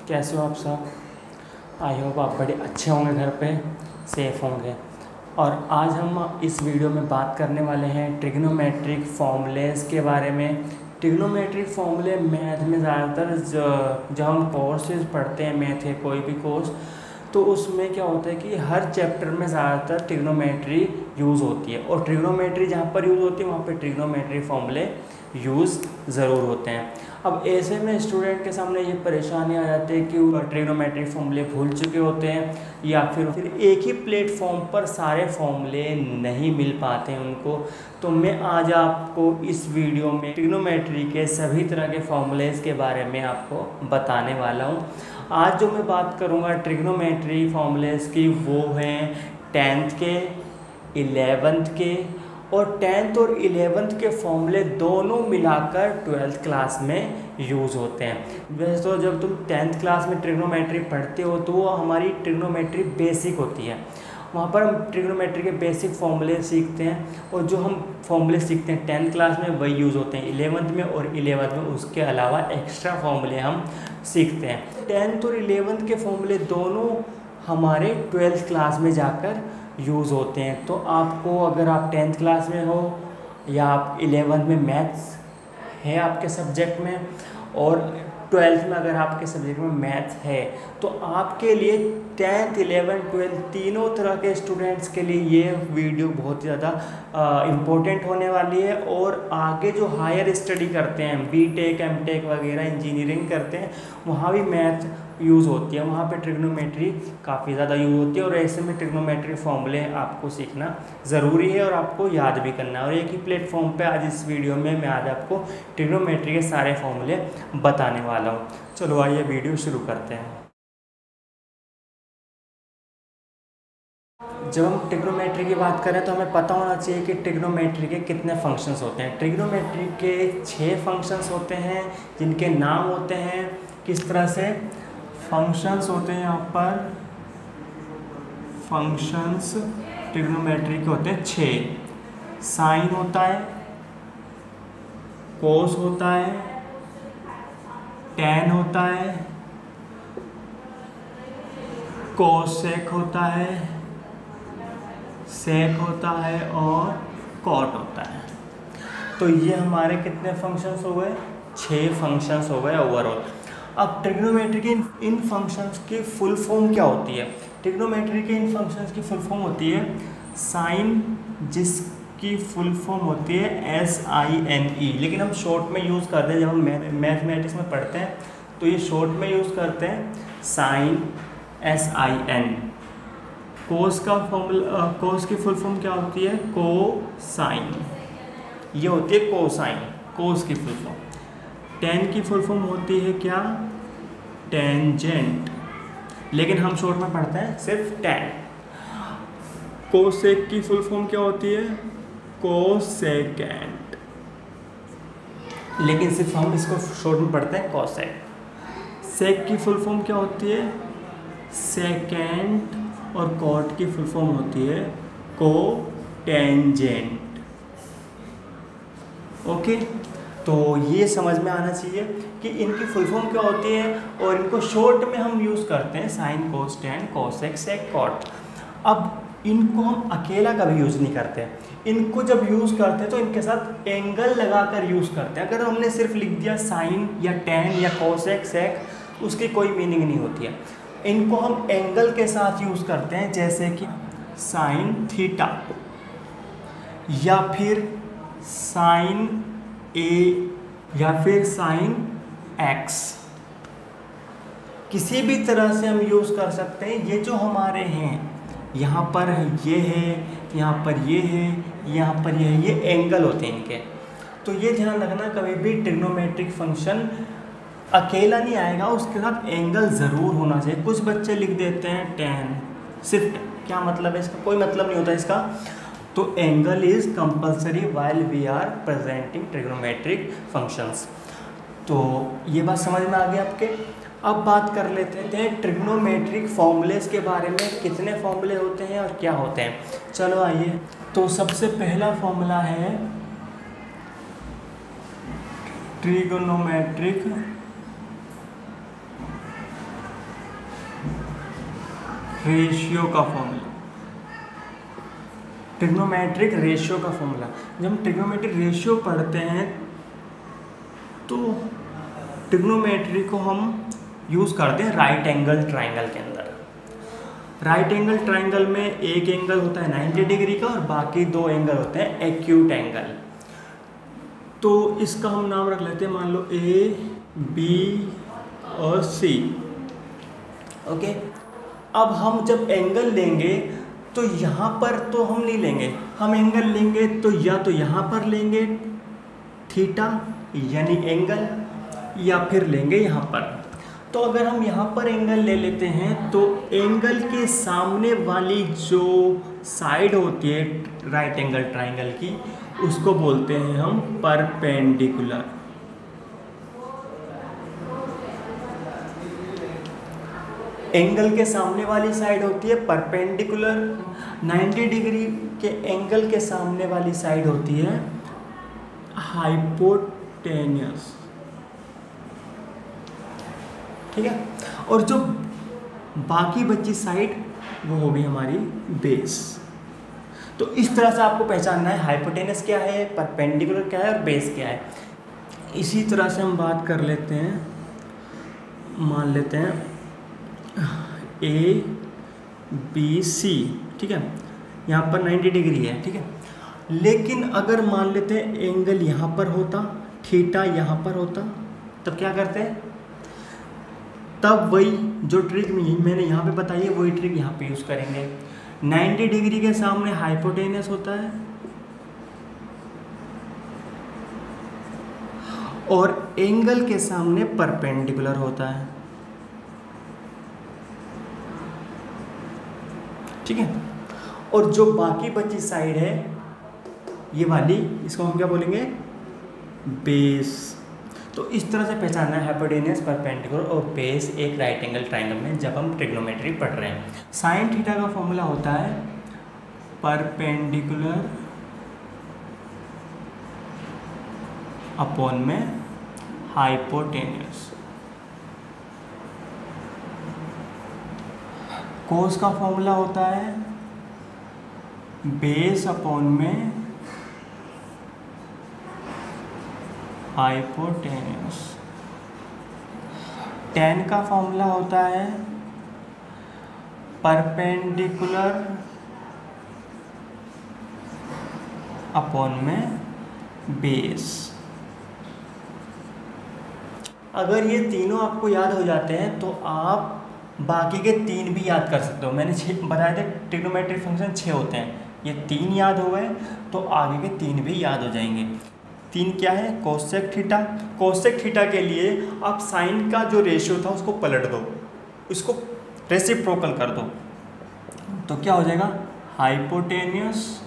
कैसे हो आप सब। आई होप आप बड़े अच्छे होंगे, घर पे सेफ होंगे। और आज हम इस वीडियो में बात करने वाले हैं ट्रिग्नोमेट्रिक फॉर्मूलेस के बारे में। ट्रिग्नोमेट्रिक फॉर्मूले मैथ में ज़्यादातर जब हम कोर्सेज पढ़ते हैं, मैथ है कोई भी कोर्स, तो उसमें क्या होता है कि हर चैप्टर में ज़्यादातर ट्रिग्नोमेट्री यूज़ होती है। और ट्रिग्नोमेट्री जहाँ पर यूज़ होती है वहाँ पर ट्रिग्नोमेट्रिक फॉर्मूले यूज़ ज़रूर होते हैं। अब ऐसे में स्टूडेंट के सामने ये परेशानी आ जाती है कि वो ट्रिग्नोमेट्रिक फॉर्मूले भूल चुके होते हैं, या फिर एक ही प्लेटफॉर्म पर सारे फॉर्मूले नहीं मिल पाते हैं उनको। तो मैं आज आपको इस वीडियो में ट्रिग्नोमेट्री के सभी तरह के फॉर्मूलेस के बारे में आपको बताने वाला हूँ। आज जो मैं बात करूँगा ट्रिग्नोमेट्री फॉर्मूलेस की, वो हैं 10th के, 11th के, और 10th और 11th के फॉर्मूले दोनों मिलाकर 12th क्लास में यूज़ होते हैं। वैसे तो जब तुम 10th क्लास में ट्रिग्नोमेट्री पढ़ते हो तो वो हमारी ट्रिग्नोमेट्री बेसिक होती है, वहाँ पर हम ट्रिग्नोमेट्री के बेसिक फॉर्मूले सीखते हैं। और जो हम फॉर्मूले सीखते हैं 10th क्लास में वही यूज़ होते हैं 11th में, और 11th में उसके अलावा एक्स्ट्रा फॉर्मूले हम सीखते हैं। 10th और 11th के फॉर्मूले दोनों हमारे 12th क्लास में जाकर यूज़ होते हैं। तो आपको, अगर आप 10th क्लास में हो या आप 11th में मैथ्स है आपके सब्जेक्ट में, और 12th में अगर आपके सब्जेक्ट में मैथ्स है, तो आपके लिए 10th, 11th, 12th तीनों तरह के स्टूडेंट्स के लिए ये वीडियो बहुत ज़्यादा इम्पोर्टेंट होने वाली है। और आगे जो हायर स्टडी करते हैं, बीटेक, एमटेक वगैरह, इंजीनियरिंग करते हैं, वहाँ भी मैथ यूज़ होती है, वहाँ पे ट्रिग्नोमेट्री काफ़ी ज़्यादा यूज़ होती है। और ऐसे में ट्रिग्नोमेट्री फॉर्मूले आपको सीखना ज़रूरी है और आपको याद भी करना है। और एक ही प्लेटफॉर्म पे आज इस वीडियो में मैं आज आपको ट्रिग्नोमेट्री के सारे फॉर्मूले बताने वाला हूँ। चलो आइए वीडियो शुरू करते हैं। जब हम ट्रिग्नोमेट्री की बात करें तो हमें पता होना चाहिए कि ट्रिग्नोमेट्री के कितने फंक्शंस होते हैं। ट्रिग्नोमेट्री के 6 फंक्शंस होते हैं, जिनके नाम होते हैं किस तरह से फंक्शंस होते हैं। यहाँ पर फंक्शंस ट्रिग्नोमेट्री के होते हैं 6। साइन होता है, कोस होता है, टैन होता है, कोसेक होता है, सेक होता है, और कॉट होता है। तो ये हमारे कितने फंक्शंस हो गए? 6 फंक्शंस हो गए ओवरऑल। अब ट्रिग्नोमेट्री के इन फंक्शंस की फुल फॉर्म क्या होती है? ट्रिग्नोमेट्री के इन फंक्शंस की फुल फॉर्म होती है साइन, जिसकी फुल फॉर्म होती है SINE। लेकिन हम शॉर्ट में यूज़ करते हैं, जब हम मैथमेटिक्स में पढ़ते हैं तो ये शॉर्ट में यूज़ करते हैं साइन, SIN। कोस का फॉर्मूला, कोस की फुल फॉर्म क्या होती है? कोसाइन। ये होती है कोसाइन, कोस की फुल फॉर्म। टेन की फुल फॉर्म होती है क्या? टेंजेंट। लेकिन हम शॉर्ट में पढ़ते हैं सिर्फ टेन। कोसेक की फुल फॉर्म क्या होती है? कोसेकेंट। लेकिन सिर्फ हम इसको शॉर्ट में पढ़ते हैं कोसेक। सेक की फुल फॉर्म क्या होती है? सेकेंट। और कॉट की फुल फॉर्म होती है कोटेंजेंट। ओके, तो ये समझ में आना चाहिए कि इनकी फुल फॉर्म क्या होती है, और इनको शॉर्ट में हम यूज़ करते हैं साइन, कोस, टेन, कोसेक, सेक, कॉट। अब इनको हम अकेला कभी यूज़ नहीं करते। इनको जब यूज़ करते हैं तो इनके साथ एंगल लगाकर यूज़ करते हैं। अगर हमने सिर्फ लिख दिया साइन या टेन या कोसेक, सेक, उसकी कोई मीनिंग नहीं होती है। इनको हम एंगल के साथ यूज़ करते हैं, जैसे कि साइन थीटा, या फिर साइन ए, या फिर साइन एक्स। किसी भी तरह से हम यूज़ कर सकते हैं। ये जो हमारे हैं, यहाँ पर ये है, यहाँ पर ये है, यहाँ पर ये है, ये एंगल होते हैं इनके। तो ये ध्यान रखना, कभी भी ट्रिग्नोमेट्रिक फंक्शन अकेला नहीं आएगा, उसके साथ एंगल ज़रूर होना चाहिए। कुछ बच्चे लिख देते हैं टेन, सिर्फ क्या मतलब है इसका? कोई मतलब नहीं होता इसका। तो angle is compulsory while we are presenting trigonometric functions. तो ये बात समझ में आ गई आपके। अब बात कर लेते हैं ट्रिग्नोमेट्रिक फॉर्मूलेस के बारे में, कितने फॉर्मूले होते हैं और क्या होते हैं। चलो आइए, तो सबसे पहला फॉर्मूला है ट्रिग्नोमेट्रिक रेशियो का फॉर्मूला, ट्रिग्नोमेट्रिक रेशियो का फॉर्मूला। जब हम ट्रिग्नोमेट्रिक रेशियो पढ़ते हैं तो ट्रिग्नोमेट्री को हम यूज़ करते हैं राइट एंगल ट्राइंगल के अंदर। राइट एंगल ट्राइंगल में एक एंगल होता है 90 डिग्री का और बाकी दो एंगल होते हैं एक्यूट एंगल। तो इसका हम नाम रख लेते हैं, मान लो ए, बी और सी। ओके, अब हम जब एंगल लेंगे तो यहाँ पर तो हम नहीं लेंगे, हम एंगल लेंगे तो या तो यहाँ पर लेंगे थीटा यानी एंगल, या फिर लेंगे यहाँ पर। तो अगर हम यहाँ पर एंगल ले लेते हैं तो एंगल के सामने वाली जो साइड होती है राइट एंगल ट्राइंगल की, उसको बोलते हैं हम परपेंडिकुलर। एंगल के सामने वाली साइड होती है परपेंडिकुलर, 90 डिग्री के एंगल के सामने वाली साइड होती है हाइपोटेन्यूस। ठीक है, और जो बाकी बची साइड वो होगी हमारी बेस। तो इस तरह से आपको पहचानना है हाइपोटेनस क्या है, परपेंडिकुलर क्या है और बेस क्या है। इसी तरह से हम बात कर लेते हैं, मान लेते हैं ए बी सी। ठीक है, यहाँ पर 90 डिग्री है। ठीक है, लेकिन अगर मान लेते हैं एंगल यहाँ पर होता, थीटा यहाँ पर होता, तब क्या करते हैं, तब वही जो ट्रिक मैंने यहाँ पे बताई है वही ट्रिक यहाँ पे यूज़ करेंगे। 90 डिग्री के सामने हाइपोटेनस होता है और एंगल के सामने परपेंडिकुलर होता है। ठीक है, और जो बाकी बची साइड है ये वाली, इसको हम क्या बोलेंगे, बेस। तो इस तरह से पहचानना है हाइपोटेनस, परपेंडिकुलर और बेस एक राइट एंगल ट्राइंगल में जब हम ट्रिग्नोमेट्री पढ़ रहे हैं। साइन थीटा का फॉर्मूला होता है परपेंडिकुलर अपॉन में हाइपोटेनस। कोस का फॉर्मूला होता है बेस अपॉन में हाइपोटेन्यूस। टेन का फॉर्मूला होता है परपेंडिकुलर अपॉन में बेस। अगर ये तीनों आपको याद हो जाते हैं तो आप बाकी के तीन भी याद कर सकते हो। मैंने बताया था ट्रिग्नोमेट्रिक फंक्शन 6 होते हैं, ये 3 याद हो गए तो आगे के 3 भी याद हो जाएंगे। 3 क्या है, कोसेक थीटा। कोसेक थीटा के लिए आप साइन का जो रेशियो था उसको पलट दो, इसको रेसिप्रोकल कर दो, तो क्या हो जाएगा, हाइपोटेन्यूस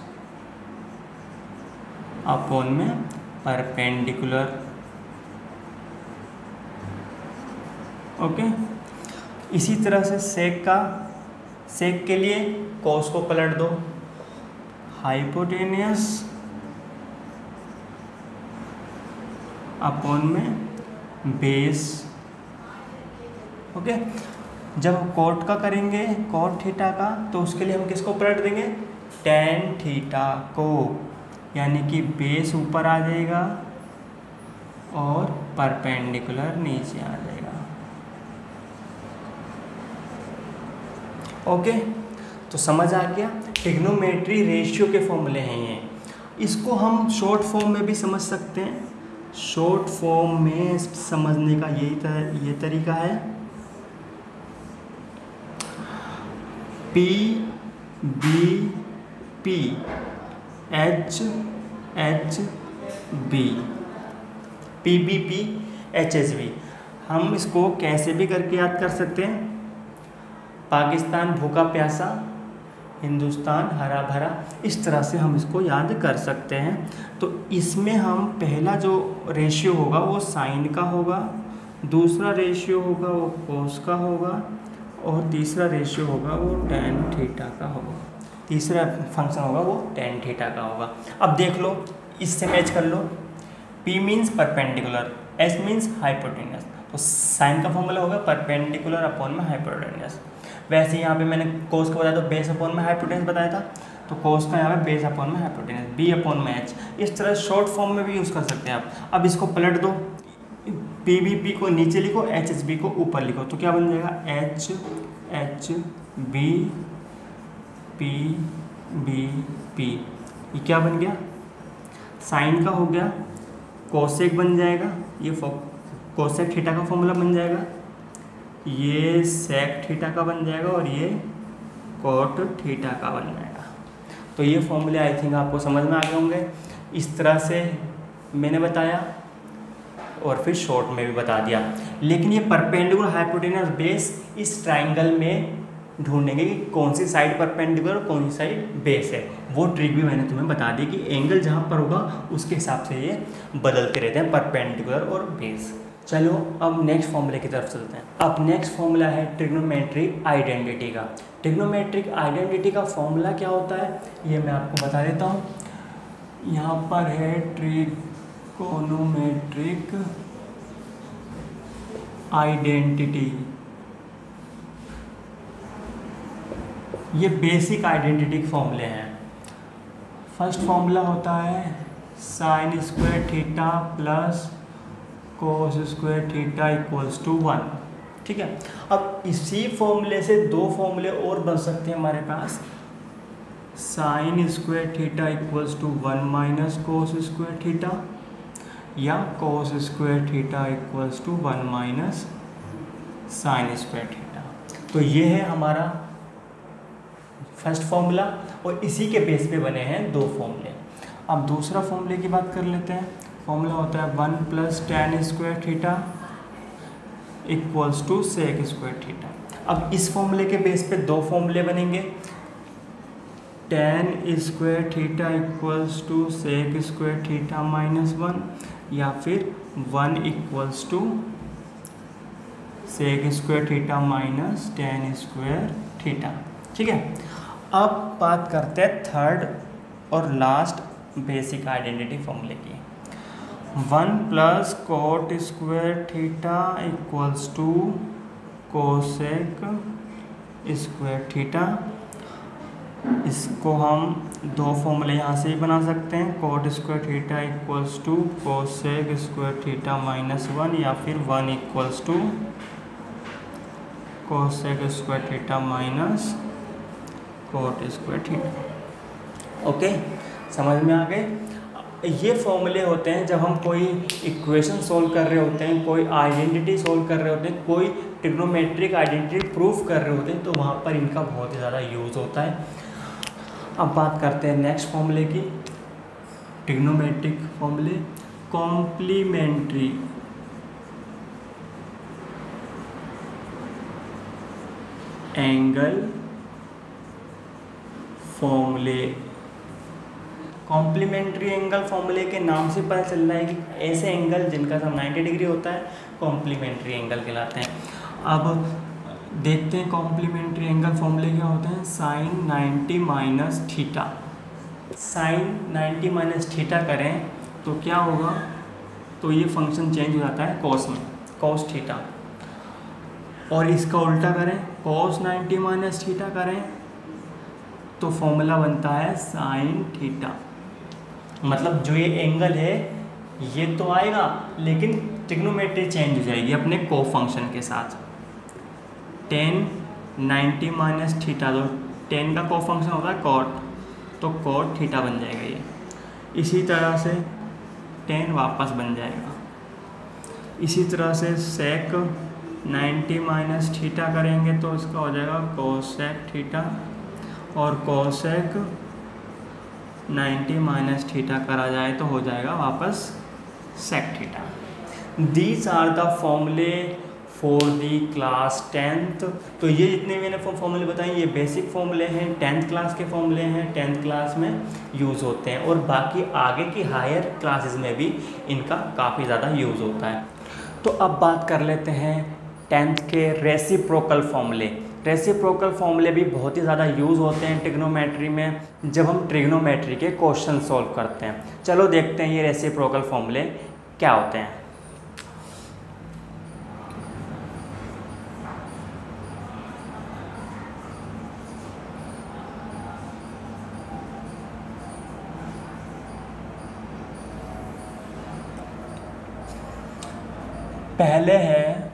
अपॉन में परपेंडिकुलर। ओके, इसी तरह से सेक के लिए कोस को पलट दो, हाइपोटेन्यूस अपॉन में बेस। ओके, जब कोट का करेंगे, कोट थीटा का, तो उसके लिए हम किसको पलट देंगे, टेन थीटा को, यानी कि बेस ऊपर आ जाएगा और परपेंडिकुलर नीचे आ जाएगा। ओके, तो समझ आ गया, ट्रिग्नोमेट्री रेशियो के फॉर्मूले हैं ये। इसको हम शॉर्ट फॉर्म में भी समझ सकते हैं। शॉर्ट फॉर्म में समझने का ये तरीका है, P B P H H B, P B P H H B. हम इसको कैसे भी करके याद कर सकते हैं, पाकिस्तान भूखा प्यासा, हिंदुस्तान हरा भरा, इस तरह से हम इसको याद कर सकते हैं। तो इसमें हम पहला जो रेशियो होगा वो साइन का होगा, दूसरा रेशियो होगा वो कोस का होगा और तीसरा रेशियो होगा वो टेन थीटा का होगा, तीसरा फंक्शन होगा वो टेन थीटा का होगा। अब देख लो, इससे मैच कर लो, P means perpendicular, S means hypotenuse, तो साइन का फॉर्मूला होगा परपेंडिकुलर अपॉन में हाइपोटेन्यूस। वैसे यहाँ पे मैंने कोस को बताया तो बेस अपॉन में हाइपोटेन्यूस बताया था, तो कोस का यहाँ पे बेस अपॉन में हाइपोटेन्यूस, बी अपॉन में एच। इस तरह शॉर्ट फॉर्म में भी यूज़ कर सकते हैं आप। अब इसको पलट दो, पी बी पी को नीचे लिखो, एच एच बी को ऊपर लिखो, तो क्या बन जाएगा H H B P B P. ये क्या बन गया, साइन का हो गया, कोसेक बन जाएगा, ये कोसेक थीटा का फॉर्मूला बन जाएगा, ये सेक थीटा का बन जाएगा और ये कोट थीटा का बन जाएगा। तो ये फॉर्मूले आई थिंक आपको समझ में आ गए होंगे। इस तरह से मैंने बताया और फिर शॉर्ट में भी बता दिया। लेकिन ये परपेंडिकुलर हाइपोटेन्यूस बेस इस ट्राइंगल में ढूंढेंगे कि कौन सी साइड परपेंडिकुलर और कौन सी साइड बेस है। वो ट्रिक भी मैंने तुम्हें बता दी कि एंगल जहाँ पर होगा उसके हिसाब से ये बदलते रहते हैं, परपेंडिकुलर और बेस। चलो अब नेक्स्ट फॉर्मूले की तरफ चलते हैं। अब नेक्स्ट फॉर्मूला है ट्रिग्नोमेट्रिक आइडेंटिटी का। ट्रिग्नोमेट्रिक आइडेंटिटी का फॉर्मूला क्या होता है ये मैं आपको बता देता हूँ। यहाँ पर है ट्रिगोनोमेट्रिक आइडेंटिटी, ये बेसिक आइडेंटिटी फॉर्मूले हैं। फर्स्ट फॉर्मूला होता है sine square theta plus cos square theta equals to 1। ठीक है, अब इसी फॉर्मूले से दो फॉर्मूले और बन सकते हैं हमारे पास। Sine square theta equals to 1 minus cos square theta, या cos square theta equals to 1 minus sine square theta. तो ये है हमारा फर्स्ट फॉर्मूला और इसी के बेस पे बने हैं दो फॉर्मूले। अब दूसरा फॉर्मूले की बात कर लेते हैं। फॉर्मूला होता है 1 plus tan square theta equals to sec square theta. अब इस फॉर्मूले के बेस पे दो फॉर्मूले बनेंगे, tan square theta equals to sec square theta minus 1, या फिर 1 equals to sec square theta minus tan square theta. ठीक है, अब बात करते हैं थर्ड और लास्ट बेसिक आइडेंटिटी फॉर्मूले की। 1 plus cot square theta equals to cosec square theta. इसको हम दो फॉर्मूले यहाँ से ही बना सकते हैं, cot square theta equals to cosec square theta minus 1, या फिर 1 equals to cosec square theta minus cot square theta. Okay, समझ में आ गए। ये फॉर्मूले होते हैं जब हम कोई इक्वेशन सोल्व कर रहे होते हैं, कोई आइडेंटिटी सोल्व कर रहे होते हैं, कोई ट्रिग्नोमेट्रिक आइडेंटिटी प्रूफ कर रहे होते हैं, तो वहाँ पर इनका बहुत ही ज़्यादा यूज़ होता है। अब बात करते हैं नेक्स्ट फॉर्मूले की, ट्रिग्नोमेट्रिक फॉर्मूले कॉम्प्लीमेंट्री एंगल फॉर्मूले। कॉम्प्लीमेंट्री एंगल फॉर्मूले के नाम से पता चल रहा है कि ऐसे एंगल जिनका सम 90 डिग्री होता है कॉम्प्लीमेंट्री एंगल कहलाते हैं। अब देखते हैं कॉम्प्लीमेंट्री एंगल फॉर्मूले क्या होते हैं। Sine 90 minus theta, sine 90 minus theta करें तो क्या होगा, तो ये फंक्शन चेंज हो जाता है कॉस में, कॉस थीटा। और इसका उल्टा करें, कॉस 90 माइनस थीटा करें तो फॉर्मूला बनता है साइन थीटा। मतलब जो ये एंगल है ये तो आएगा, लेकिन ट्रिग्नोमेट्री चेंज हो जाएगी अपने को फंक्शन के साथ। टेन 90 माइनस थीटा, तो टेन का को फंक्शन होता है कॉट, तो कॉट थीटा बन जाएगा ये। इसी तरह से टेन वापस बन जाएगा। इसी तरह से सेक 90 माइनस थीटा करेंगे तो इसका हो जाएगा कोसेक थीटा, और कोसेक 90 माइनस थीटा करा जाए तो हो जाएगा वापस sec theta. These are the फॉर्मूले फॉर दी क्लास 10th। तो ये जितने मैंने फॉर्मूले बताए ये बेसिक फॉर्मूले हैं, 10th क्लास के फॉर्मूले हैं, 10th क्लास में यूज़ होते हैं, और बाकी आगे की हायर क्लासेस में भी इनका काफ़ी ज़्यादा यूज़ होता है। तो अब बात कर लेते हैं 10th के रेसिप्रोकल फॉर्मूले। रेसिप्रोकल फॉर्मूले भी बहुत ही ज़्यादा यूज़ होते हैं ट्रिग्नोमेट्री में, जब हम ट्रिग्नोमेट्री के क्वेश्चन सॉल्व करते हैं। चलो देखते हैं ये रेसिप्रोकल फॉर्मूले क्या होते हैं। पहले है,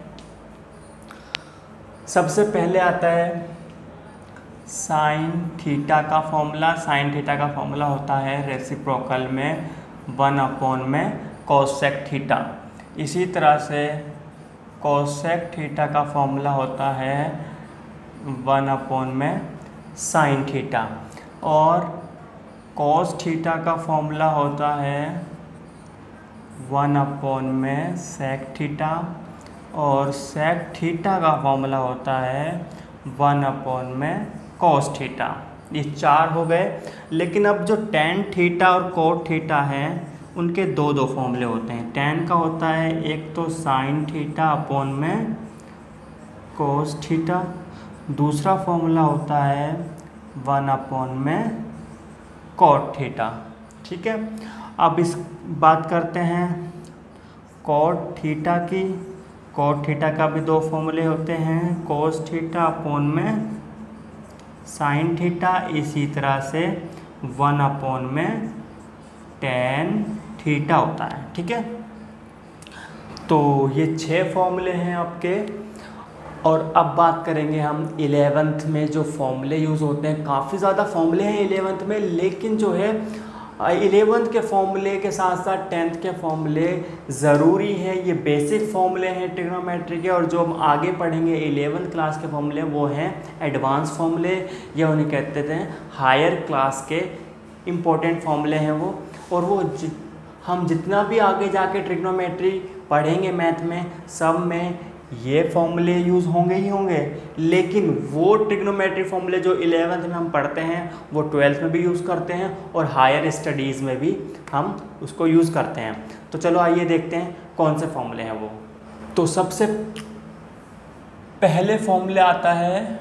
सबसे पहले आता है साइन थीटा का फॉर्मूला। साइन थीटा का फॉर्मूला होता है रेसिप्रोकल में 1 में कोसेक थीटा। इसी तरह से कोसेक थीटा का फॉर्मूला होता है 1 में साइन थीटा, और कॉस थीटा का फॉर्मूला होता है 1 में सेक थीटा, और सेक थीटा का फॉर्मूला होता है 1 में कॉस थीटा। ये 4 हो गए। लेकिन अब जो टेन थीटा और कोट थीटा है उनके दो फॉर्मूले होते हैं। टेन का होता है एक तो साइन थीटा अपॉन में कोस थीटा, दूसरा फॉर्मूला होता है 1 में कॉट थीटा। ठीक है, अब इस बात करते हैं कॉट थीटा की। कॉट थीटा का भी 2 फॉर्मूले होते हैं, कोस थीटा अपॉन में साइन थीटा, इसी तरह से 1 में टेन थीटा होता है। ठीक है, तो ये 6 फॉर्मूले हैं आपके। और अब बात करेंगे हम 11th में जो फॉर्मूले यूज़ होते हैं। काफ़ी ज़्यादा फॉर्मूले हैं 11th में, लेकिन जो है 11th के फॉर्मूले के साथ साथ 10th के फॉर्मूले ज़रूरी हैं। ये बेसिक फॉर्मूले हैं ट्रिग्नोमेट्री के, और जो हम आगे पढ़ेंगे 11th क्लास के फॉर्मूले वो हैं एडवांस फॉर्मूले, या उन्हें कहते थे हायर क्लास के इम्पोर्टेंट फॉर्मूले हैं वो। और वो हम जितना भी आगे जाके ट्रिग्नोमेट्री पढ़ेंगे मैथ में, सब में ये फॉर्मूले यूज़ होंगे ही होंगे। लेकिन वो ट्रिग्नोमेट्री फॉर्मूले जो 11th में हम पढ़ते हैं वो 12th में भी यूज़ करते हैं, और हायर स्टडीज़ में भी हम उसको यूज़ करते हैं। तो चलो आइए देखते हैं कौन से फॉर्मूले हैं वो। तो सबसे पहले फॉर्मूले आता है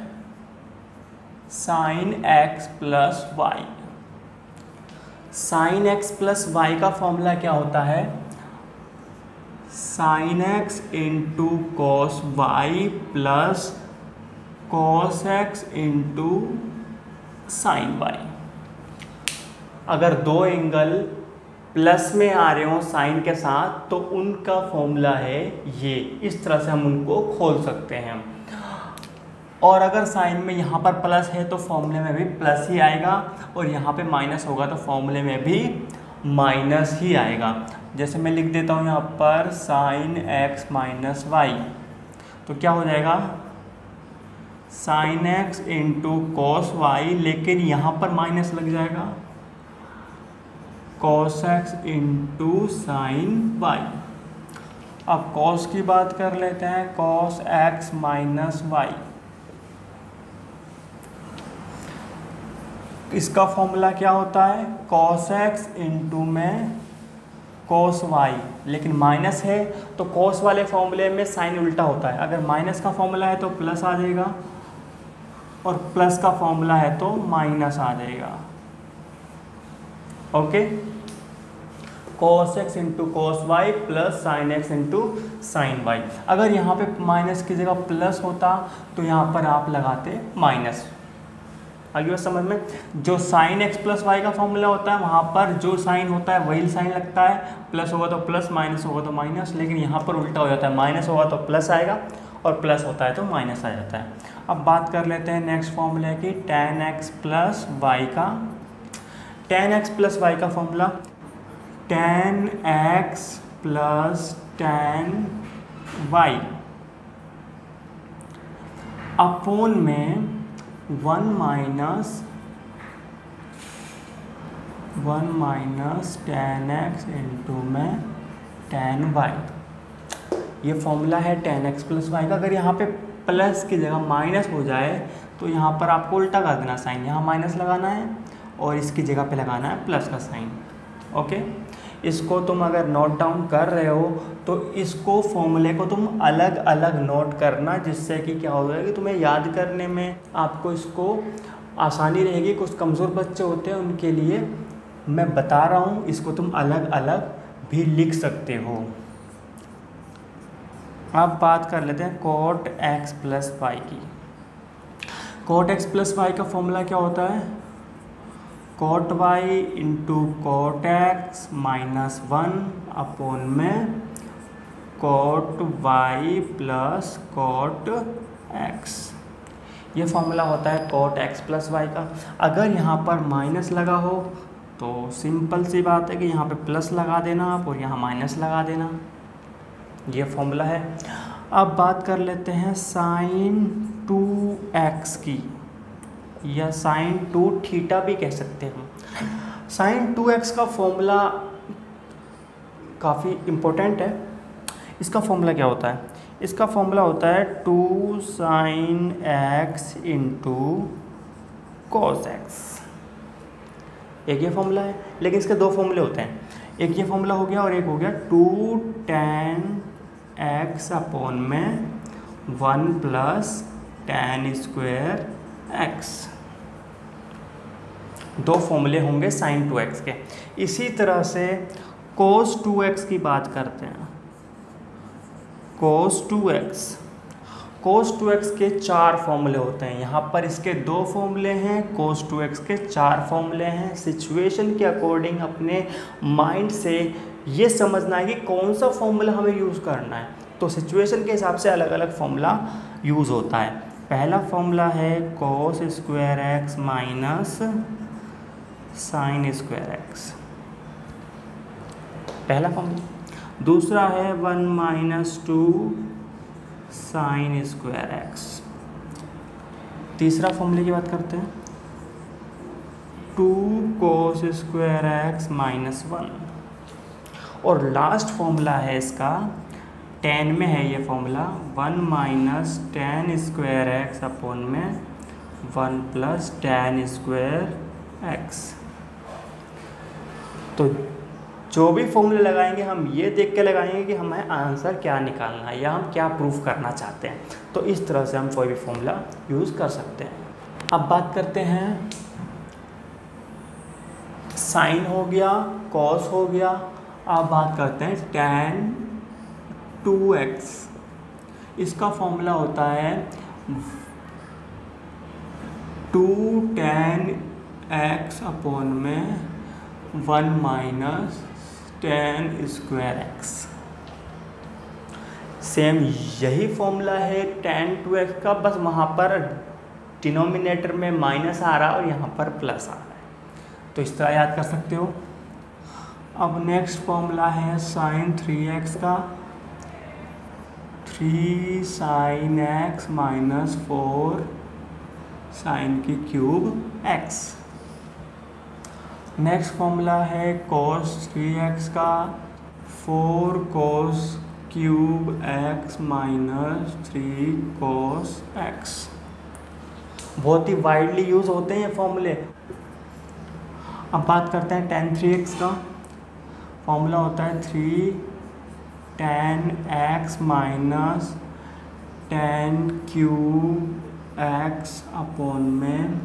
sine x plus y. Sine x plus y का फॉर्मूला क्या होता है? Sine x into cos y plus cos x into sine y. अगर 2 एंगल प्लस में आ रहे हो साइन के साथ तो उनका फॉर्मूला है ये। इस तरह से हम उनको खोल सकते हैं। और अगर साइन में यहाँ पर प्लस है तो फॉर्मूले में भी प्लस ही आएगा, और यहाँ पे माइनस होगा तो फॉर्मूले में भी माइनस ही आएगा। जैसे मैं लिख देता हूँ यहाँ पर साइन एक्स माइनस वाई, तो क्या हो जाएगा sine x into cos y, लेकिन यहाँ पर माइनस लग जाएगा cos x into sine y. अब कॉस की बात कर लेते हैं, कॉस एक्स माइनस वाई। इसका फॉर्मूला क्या होता है? कॉस एक्स इंटू में कॉस वाई, लेकिन माइनस है तो कॉस वाले फॉर्मूले में साइन उल्टा होता है। अगर माइनस का फॉर्मूला है तो प्लस आ जाएगा, और प्लस का फॉर्मूला है तो माइनस आ जाएगा। Okay, cos x into cos y plus sine x into sine y. अगर यहाँ पे माइनस की जगह प्लस होता तो यहाँ पर आप लगाते माइनस। आगे समझ में? जो साइन एक्स प्लस वाई का फॉर्मूला होता है वहाँ पर जो साइन होता है वही साइन लगता है, प्लस होगा तो प्लस, माइनस होगा तो माइनस। लेकिन यहाँ पर उल्टा हो जाता है, माइनस होगा तो प्लस आएगा और प्लस होता है तो माइनस आ जाता है। अब बात कर लेते हैं नेक्स्ट फॉर्मूले की, टेन एक्स प्लस वाई का। टेन एक्स प्लस वाई का formula tan x plus tan y upon में 1 माइनस टेन एक्स इंटू में टेन वाई। ये फॉर्मूला है टेन एक्स प्लस वाई का। अगर यहाँ पे प्लस की जगह माइनस हो जाए तो यहाँ पर आपको उल्टा कर देना साइन, यहाँ माइनस लगाना है और इसकी जगह पे लगाना है प्लस का साइन। ओके, इसको तुम अगर नोट डाउन कर रहे हो तो इसको फॉर्मूले को तुम अलग अलग नोट करना, जिससे कि क्या हो जाएगा, तुम्हें याद करने में आपको इसको आसानी रहेगी। कुछ कमज़ोर बच्चे होते हैं उनके लिए मैं बता रहा हूँ, इसको तुम अलग अलग भी लिख सकते हो। अब बात कर लेते हैं कोट एक्स प्लस वाई की। कोट एक्स प्लस वाई का फॉर्मूला क्या होता है? Cot y into cot x minus 1 upon में cot y plus cot x. ये फॉर्मूला होता है कॉट एक्स प्लस वाई का। अगर यहाँ पर माइनस लगा हो तो सिंपल सी बात है कि यहाँ पे प्लस लगा देना आप और यहाँ माइनस लगा देना, ये फॉर्मूला है। अब बात कर लेते हैं साइन 2x की, या साइन 2 थीटा भी कह सकते हैं हम। साइन 2x का फॉर्मूला काफ़ी इम्पोर्टेंट है। इसका फॉर्मूला क्या होता है? इसका फॉर्मूला होता है 2 sine x into cos x। एक ये फॉर्मूला है, लेकिन इसके दो फॉर्मूले होते हैं। एक ये फॉर्मूला हो गया और एक हो गया 2 tan x अपॉन में 1 प्लस tan स्क्वायर x। दो फॉर्मूले होंगे साइन 2x के। इसी तरह से cos 2x की बात करते हैं। cos 2x के 4 फॉर्मूले होते हैं। यहाँ पर इसके 2 फॉर्मूले हैं, cos 2x के 4 फॉर्मूले हैं। सिचुएशन के अकॉर्डिंग अपने माइंड से ये समझना है कि कौन सा फॉर्मूला हमें यूज़ करना है। तो सिचुएशन के हिसाब से अलग अलग फॉर्मूला यूज़ होता है। पहला फॉर्मूला है cos square x minus sine square x, पहला फॉर्मूला। दूसरा है 1 माइनस 2 साइन स्क्वायर एक्स। तीसरा फॉर्मूले की बात करते हैं 2 cos स्क्वायर एक्स माइनस 1। और लास्ट फॉर्मूला है इसका, tan में है ये formula, 1 minus tan square x upon में 1 प्लस tan स्क्वायर एक्स। तो जो भी फॉर्मूले लगाएंगे हम ये देख के लगाएंगे कि हमें आंसर क्या निकालना है या हम क्या प्रूफ करना चाहते हैं। तो इस तरह से हम कोई भी फॉर्मूला यूज़ कर सकते हैं। अब बात करते हैं, साइन हो गया, कॉस हो गया। अब बात करते हैं tan 2x। इसका फॉर्मूला होता है 2 tan x अपॉन में 1 minus tan square x. Same यही फॉर्मूला है tan 2x का, बस वहाँ पर डिनोमिनेटर में माइनस आ रहा है और यहाँ पर प्लस आ रहा है। तो इस तरह याद कर सकते हो। अब नेक्स्ट फॉर्मूला है साइन 3x का, 3 साइन x माइनस 4 साइन की क्यूब x। नेक्स्ट फॉर्मूला है cos 3x का, 4 cos cube x minus 3 cos x। बहुत ही वाइडली यूज़ होते हैं ये फॉर्मूले। अब बात करते हैं tan 3x का। फॉर्मूला होता है 3 tan x minus tan cube x upon में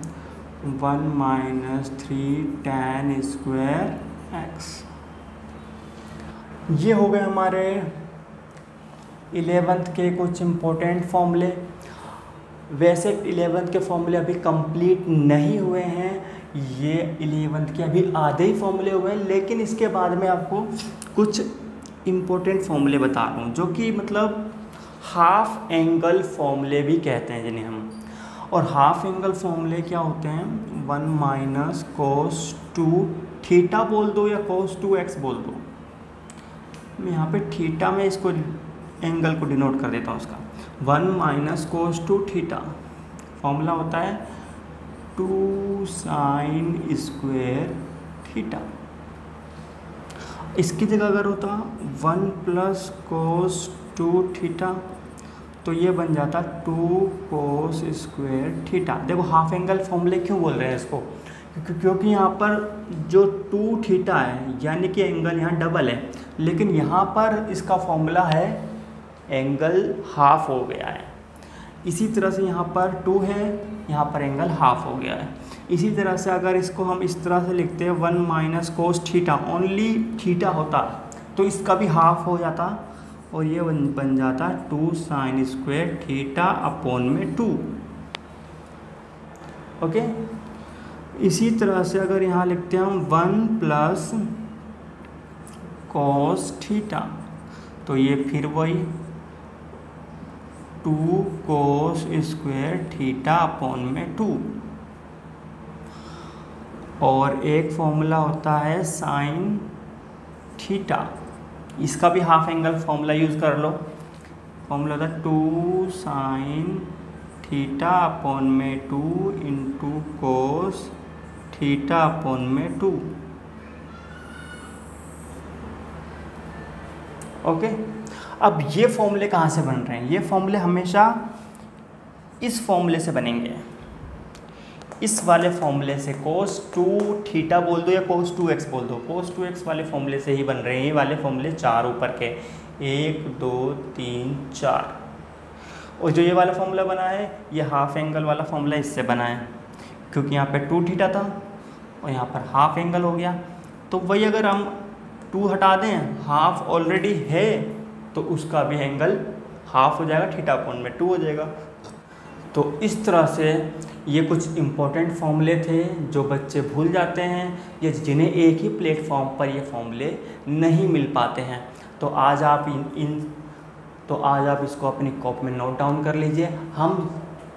1 माइनस 3 tan स्क्वायर एक्स। ये हो गए हमारे 11th के कुछ इम्पोर्टेंट फॉर्मूले। वैसे 11th के फॉर्मूले अभी कंप्लीट नहीं हुए हैं, ये 11th के अभी आधे ही फॉर्मूले हुए हैं। लेकिन इसके बाद में आपको कुछ इम्पोर्टेंट फॉर्मूले बता रहा हूँ, जो कि मतलब हाफ एंगल फॉर्मूले भी कहते हैं जिन्हें हम। और हाफ एंगल फॉर्मूले क्या होते हैं? 1 माइनस cos 2 थीटा बोल दो या cos 2x बोल दो। मैं यहाँ पे थीटा में इसको एंगल को डिनोट कर देता हूँ उसका। 1 माइनस cos 2 थीटा फॉर्मूला होता है 2 साइन स्क्वायर थीटा। इसकी जगह अगर होता 1 प्लस cos 2 थीटा तो ये बन जाता 2 cos स्क्वायर थीटा। देखो हाफ एंगल फॉर्मूले क्यों बोल रहे हैं इसको? क्योंकि यहाँ पर जो 2 थीटा है यानी कि एंगल यहाँ डबल है, लेकिन यहाँ पर इसका फॉर्मूला है एंगल हाफ हो गया है। इसी तरह से यहाँ पर 2 है, यहाँ पर एंगल हाफ हो गया है। इसी तरह से अगर इसको हम इस तरह से लिखते हैं 1 minus cos theta, only theta होता तो इसका भी हाफ हो जाता और ये बन जाता 2 साइन स्क्वायर थीटा अपॉन में 2। ओके, इसी तरह से अगर यहाँ लिखते हैं हम 1 प्लस cos थीटा तो ये फिर वही 2 cos स्क्वायर थीटा अपॉन में 2, और एक फॉर्मूला होता है साइन थीटा, इसका भी हाफ एंगल फॉर्मूला यूज़ कर लो। फॉर्मूला होता है 2 साइन थीटा अपॉन में 2 इंटू कोस थीटा अपॉन में 2। ओके, अब ये फॉर्मूले कहाँ से बन रहे हैं? ये फॉर्मूले हमेशा इस फॉर्मूले से बनेंगे, इस वाले फॉर्मूले से cos 2 थीटा बोल दो या cos 2x बोल दो, cos 2x वाले फॉर्मूले से ही बन रहे हैं ये वाले फॉर्मूले 4 ऊपर के, 1 2 3 4। और जो ये वाला फॉर्मूला बना है ये हाफ एंगल वाला फॉर्मूला इससे बना है, क्योंकि यहाँ पे 2 थीटा था और यहाँ पर हाफ एंगल हो गया। तो वही अगर हम 2 हटा दें, हाफ ऑलरेडी है, तो उसका भी एंगल हाफ हो जाएगा, थीटा अपॉन में 2 हो जाएगा। तो इस तरह से ये कुछ इम्पोर्टेंट फॉर्मूले थे जो बच्चे भूल जाते हैं या जिन्हें एक ही प्लेटफॉर्म पर ये फॉर्मूले नहीं मिल पाते हैं। तो आज आप इसको अपनी कॉपी में नोट डाउन कर लीजिए। हम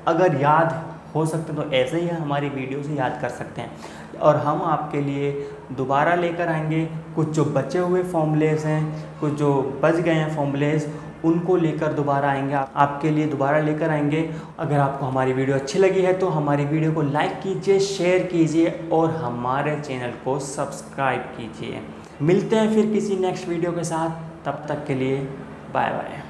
अगर याद हो सकते तो ऐसे ही हमारी वीडियो से याद कर सकते हैं, और हम आपके लिए दोबारा लेकर आएंगे कुछ जो बचे हुए फॉर्मूलेज़ हैं, कुछ जो बच गए हैं फॉर्मूलेज़, उनको लेकर दोबारा आएंगे, आपके लिए दोबारा लेकर आएंगे। अगर आपको हमारी वीडियो अच्छी लगी है तो हमारी वीडियो को लाइक कीजिए, शेयर कीजिए और हमारे चैनल को सब्सक्राइब कीजिए। मिलते हैं फिर किसी नेक्स्ट वीडियो के साथ, तब तक के लिए बाय बाय।